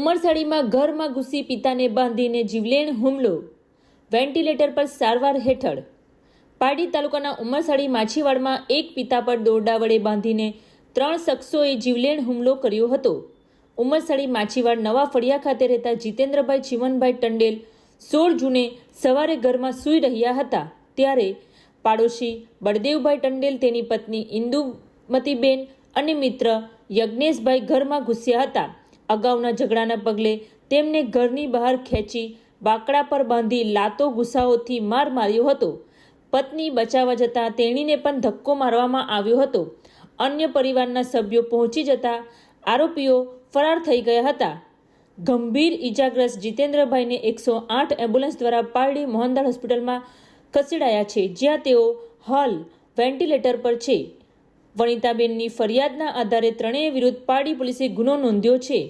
ઉમરસાડીમાં ઘરમાં ઘૂસી પિતાને બાંધીને જીવલેણ હુમલો, વેન્ટિલેટર પર સારવાર હેઠળ. પારડી તાલુકાના ઉમરસાડી માછીવાડમાં એક પિતા પર દોરડા વડે બાંધીને 3 શખ્સોએ જીવલેણ હુમલો કર્યો હતો. ઉમરસાડી માછીવાડ નવા ફળિયા ખાતે રહેતા જીતેન્દ્રભાઈ ચીમનભાઈ ટંડેલ 16 જૂને સવારે ઘરમાં સૂઈ રહ્યા હતા ત્યારે પાડોશી બળદેવભાઈ ટંડેલ, તેની પત્ની ઇન્દુમતીબેન અને મિત્ર યજ્ઞેશભાઈ ઘરમાં ઘૂસ્યા હતા. અગાઉના ઝઘડાના પગલે તેમને ઘરની બહાર ખેંચી બાકડા પર બાંધી લાતો ગુસ્સાઓથી માર માર્યો હતો. પત્ની બચાવવા જતાં તેણીને પણ ધક્કો મારવામાં આવ્યો હતો. અન્ય પરિવારના સભ્યો પહોંચી જતા આરોપીઓ ફરાર થઈ ગયા હતા. ગંભીર ઈજાગ્રસ્ત જીતેન્દ્રભાઈને 108 એમ્બ્યુલન્સ દ્વારા પારડી મોહનદાસ હોસ્પિટલમાં ખસેડાયા છે, જ્યાં તેઓ હાલ વેન્ટિલેટર પર છે. વનિતાબેનની ફરિયાદના આધારે ત્રણેય વિરુદ્ધ પારડી પોલીસે ગુનો નોંધ્યો છે.